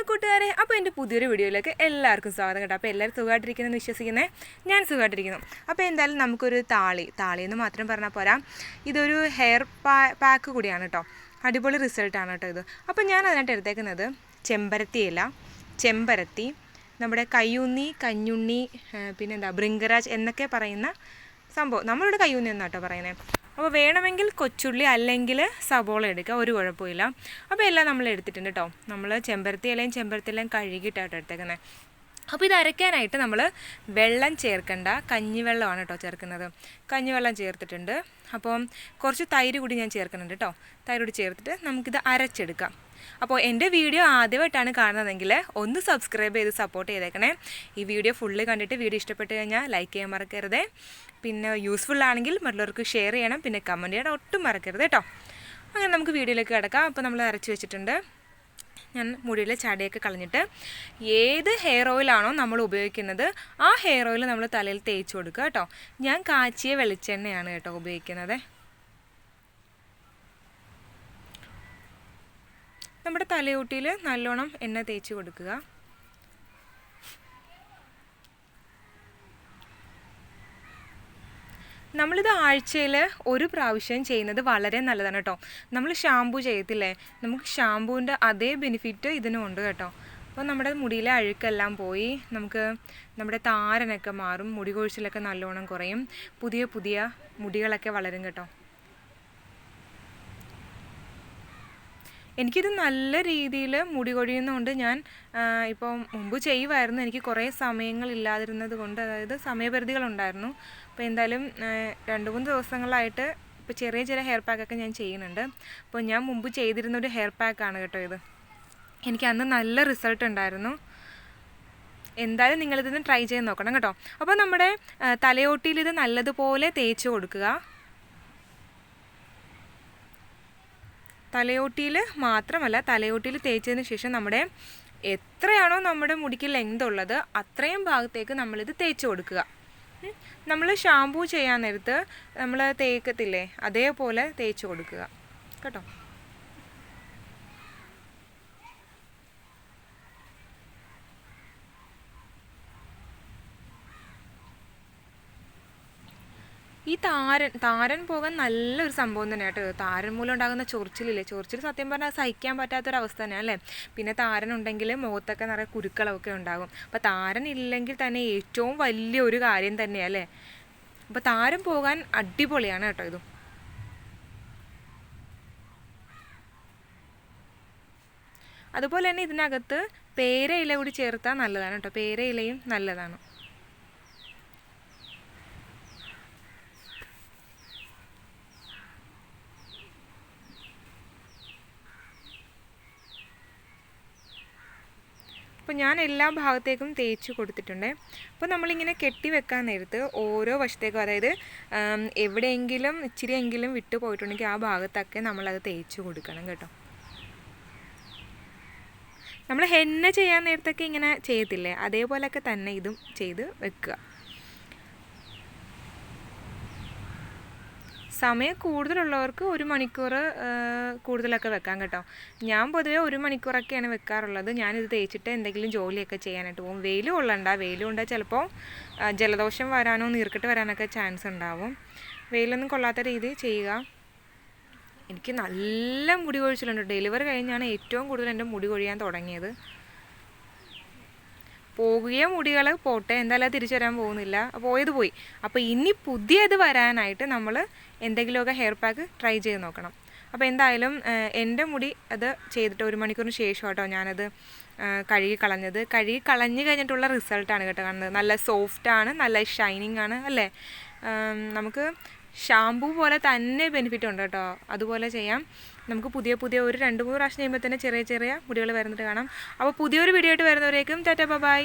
കൂട്ടുകാരെ, അപ്പോൾ എൻ്റെ പുതിയൊരു വീഡിയോയിലേക്ക് എല്ലാവർക്കും സ്വാഗതം കേട്ടോ. അപ്പോൾ എല്ലാവരും സുഖമായിട്ടിരിക്കുന്നെന്ന് വിശ്വസിക്കുന്നത്. ഞാൻ സുഖമായിട്ടിരിക്കുന്നു. അപ്പോൾ എന്തായാലും നമുക്കൊരു താളിയെന്ന് മാത്രം പറഞ്ഞാൽ പോരാ, ഇതൊരു ഹെയർ പാക്ക് കൂടിയാണ് കേട്ടോ. അടിപൊളി റിസൾട്ടാണ് കേട്ടോ ഇത്. അപ്പോൾ ഞാൻ അതിനായിട്ട് എടുത്തേക്കുന്നത് ചെമ്പരത്തി ഇല, ചെമ്പരത്തി, നമ്മുടെ കയ്യുന്നി, കഞ്ഞുണ്ണി, പിന്നെന്താ ഭൃംഗരാജ് എന്നൊക്കെ പറയുന്ന സംഭവം. നമ്മളിവിടെ കയ്യുന്നി എന്നാട്ടോ പറയുന്നത്. അപ്പോൾ വേണമെങ്കിൽ കൊച്ചുള്ളി അല്ലെങ്കിൽ സബോള എടുക്കുക, ഒരു കുഴപ്പമില്ല. അപ്പോൾ എല്ലാം നമ്മൾ എടുത്തിട്ടുണ്ട് കേട്ടോ. നമ്മൾ ചെമ്പരത്തി ഇലയും കഴുകിയിട്ടാട്ടോ എടുത്തേക്കുന്നത്. അപ്പോൾ ഇത് അരയ്ക്കാനായിട്ട് നമ്മൾ വെള്ളം ചേർക്കേണ്ട, കഞ്ഞിവെള്ളമാണ് കേട്ടോ ചേർക്കുന്നത്. കഞ്ഞിവെള്ളം ചേർത്തിട്ടുണ്ട്. അപ്പം കുറച്ച് തൈര് കൂടി ഞാൻ ചേർക്കുന്നുണ്ട് കേട്ടോ. തൈര് കൂടി ചേർത്തിട്ട് നമുക്കിത് അരച്ചെടുക്കാം. അപ്പോൾ എൻ്റെ വീഡിയോ ആദ്യമായിട്ടാണ് കാണുന്നതെങ്കിൽ ഒന്ന് സബ്സ്ക്രൈബ് ചെയ്ത് സപ്പോർട്ട് ചെയ്തേക്കണേ. ഈ വീഡിയോ ഫുള്ള് കണ്ടിട്ട് വീഡിയോ ഇഷ്ടപ്പെട്ട് കഴിഞ്ഞാൽ ലൈക്ക് ചെയ്യാൻ മറക്കരുത്. പിന്നെ യൂസ്ഫുൾ ആണെങ്കിൽ മറ്റുള്ളവർക്ക് ഷെയർ ചെയ്യണം. പിന്നെ കമൻറ്റ് ചെയ്യാൻ ഒട്ടും മറക്കരുത് കേട്ടോ. അങ്ങനെ നമുക്ക് വീഡിയോയിലേക്ക് കിടക്കാം. അപ്പോൾ നമ്മൾ അരച്ച് വെച്ചിട്ടുണ്ട്. ഞാൻ മുടിയിലെ ചാടിയൊക്കെ കളഞ്ഞിട്ട് ഏത് ഹെയർ ഓയിലാണോ നമ്മൾ ഉപയോഗിക്കുന്നത് ആ ഹെയർ ഓയിൽ നമ്മൾ തലയിൽ തേച്ച് കൊടുക്കുക കേട്ടോ. ഞാൻ കാച്ചിയ വെളിച്ചെണ്ണയാണ് കേട്ടോ ഉപയോഗിക്കുന്നത്. നമ്മുടെ തലയോട്ടിയിൽ നല്ലോണം എണ്ണ തേച്ച് കൊടുക്കുക. നമ്മളിത് ആഴ്ചയിൽ ഒരു പ്രാവശ്യം ചെയ്യുന്നത് വളരെ നല്ലതാണ് കേട്ടോ. നമ്മൾ ഷാമ്പു ചെയ്യത്തില്ലേ, നമുക്ക് ഷാമ്പൂവിൻ്റെ അതേ ബെനിഫിറ്റ് ഇതിനും ഉണ്ട് കേട്ടോ. അപ്പോൾ നമ്മുടെ മുടിയിലെ അഴുക്കെല്ലാം പോയി നമുക്ക് നമ്മുടെ താരനൊക്കെ മാറും, മുടി കൊഴിച്ചിലൊക്കെ നല്ലോണം കുറയും, പുതിയ പുതിയ മുടികളൊക്കെ വളരും കേട്ടോ. എനിക്കിത് നല്ല രീതിയിൽ മുടി കൊഴിയുന്നതുകൊണ്ട് ഞാൻ ഇപ്പോൾ മുമ്പ് ചെയ്യുമായിരുന്നു. എനിക്ക് കുറേ സമയങ്ങളില്ലാതിരുന്നത് കൊണ്ട്, അതായത് സമയപരിധികളുണ്ടായിരുന്നു. അപ്പോൾ എന്തായാലും 2-3 ദിവസങ്ങളായിട്ട് ഇപ്പോൾ ചെറിയ ചെറിയ ഹെയർ പാക്കൊക്കെ ഞാൻ ചെയ്യുന്നുണ്ട്. അപ്പോൾ ഞാൻ മുമ്പ് ചെയ്തിരുന്നൊരു ഹെയർ പാക്കാണ് കേട്ടോ ഇത്. എനിക്ക് അന്ന് നല്ല റിസൾട്ട് ഉണ്ടായിരുന്നു. എന്തായാലും നിങ്ങളിതൊന്ന് ട്രൈ ചെയ്ത് നോക്കണം കേട്ടോ. അപ്പോൾ നമ്മുടെ തലയോട്ടിയിൽ ഇത് നല്ലതുപോലെ തേച്ച് കൊടുക്കുക. തലയോട്ടിയിൽ മാത്രമല്ല, തലയോട്ടിയിൽ തേച്ചതിന് ശേഷം നമ്മുടെ എത്രയാണോ നമ്മുടെ മുടിക്ക് ലെങ്ത് ഉള്ളത് അത്രയും ഭാഗത്തേക്ക് നമ്മളിത് തേച്ച് കൊടുക്കുക. നമ്മൾ ഷാമ്പൂ ചെയ്യാൻ നേരത്ത് നമ്മൾ തേക്കത്തില്ലേ, അതേപോലെ തേച്ച് കൊടുക്കുക കേട്ടോ. ഈ താരൻ പോകാൻ നല്ലൊരു സംഭവം തന്നെ കേട്ടോ. താരൻ മൂലം ഉണ്ടാകുന്ന ചൊറിച്ചിലില്ലേ, ചൊറിച്ചിൽ സത്യം പറഞ്ഞാൽ സഹിക്കാൻ പറ്റാത്തൊരവസ്ഥ തന്നെയാണ് അല്ലേ. പിന്നെ താരൻ ഉണ്ടെങ്കിൽ മുഖത്തൊക്കെ നിറയെ കുരുക്കളൊക്കെ ഉണ്ടാകും. അപ്പോൾ താരൻ ഇല്ലെങ്കിൽ തന്നെ ഏറ്റവും വലിയൊരു കാര്യം തന്നെയാണ് അല്ലേ. അപ്പോൾ താരൻ പോകാൻ അടിപൊളിയാണ് കേട്ടോ ഇതും. അതുപോലെ തന്നെ ഇതിനകത്ത് പേരയില കൂടി ചേർത്താൽ നല്ലതാണ് കേട്ടോ. പേരയിലയും നല്ലതാണ്. അപ്പോൾ ഞാൻ എല്ലാ ഭാഗത്തേക്കും തേച്ച് കൊടുത്തിട്ടുണ്ട്. അപ്പോൾ നമ്മളിങ്ങനെ കെട്ടി വെക്കാൻ നേരത്ത് ഓരോ വശത്തേക്കും, അതായത് എവിടെയെങ്കിലും ഇച്ചിരിയെങ്കിലും വിട്ടു പോയിട്ടുണ്ടെങ്കിൽ ആ ഭാഗത്തൊക്കെ നമ്മളത് തേച്ച് കൊടുക്കണം കേട്ടോ. നമ്മൾ ഹെന്ന ചെയ്യാൻ നേരത്തൊക്കെ ഇങ്ങനെ ചെയ്യത്തില്ലേ, അതേപോലെയൊക്കെ തന്നെ ഇതും ചെയ്ത് വെക്കുക. സമയം കൂടുതലുള്ളവർക്ക് 1 മണിക്കൂർ കൂടുതലൊക്കെ വെക്കാം കേട്ടോ. ഞാൻ പൊതുവേ 1 മണിക്കൂറൊക്കെയാണ് വെക്കാറുള്ളത്. ഞാനിത് തേച്ചിട്ട് എന്തെങ്കിലും ജോലിയൊക്കെ ചെയ്യാനായിട്ട് പോകും. വെയിൽ കൊണ്ടാൽ ചിലപ്പോൾ ജലദോഷം വരാനോ നീർക്കെട്ട് വരാനൊക്കെ ചാൻസ് ഉണ്ടാവും. വെയിലൊന്നും കൊള്ളാത്ത രീതിയിൽ ചെയ്യുക. എനിക്ക് നല്ല മുടി കൊഴിച്ചിലുണ്ട്. ഡെലിവറി കഴിഞ്ഞാണ് ഏറ്റവും കൂടുതൽ എൻ്റെ മുടി കൊഴിയാൻ തുടങ്ങിയത്. പോകുകയോ മുടികൾ പോട്ടെ, എന്തായാലും തിരിച്ചു വരാൻ പോകുന്നില്ല, പോയത് പോയി. അപ്പോൾ ഇനി പുതിയത് വരാനായിട്ട് നമ്മൾ എന്തെങ്കിലുമൊക്കെ ഹെയർ പാക്ക് ട്രൈ ചെയ്ത് നോക്കണം. അപ്പോൾ എന്തായാലും എൻ്റെ മുടി അത് ചെയ്തിട്ട് 1 മണിക്കൂറിന് ശേഷം കേട്ടോ ഞാനത് കഴുകി കളഞ്ഞ് കഴിഞ്ഞിട്ടുള്ള റിസൾട്ടാണ് കേട്ടോ കാണുന്നത്. നല്ല സോഫ്റ്റാണ്, നല്ല ഷൈനിങ് ആണ് അല്ലേ. നമുക്ക് ഷാമ്പൂ പോലെ തന്നെ ബെനിഫിറ്റ് ഉണ്ട് കേട്ടോ. അതുപോലെ ചെയ്യാം. നമുക്ക് പുതിയ ഒരു 2-3 പ്രാവശ്യം ചെയ്യുമ്പോൾ തന്നെ ചെറിയ മുടികൾ വരുന്നിട്ട് കാണാം. അപ്പോൾ പുതിയൊരു വീഡിയോ ആയിട്ട് വരുന്നവരേക്കും ടാറ്റാ ബൈ.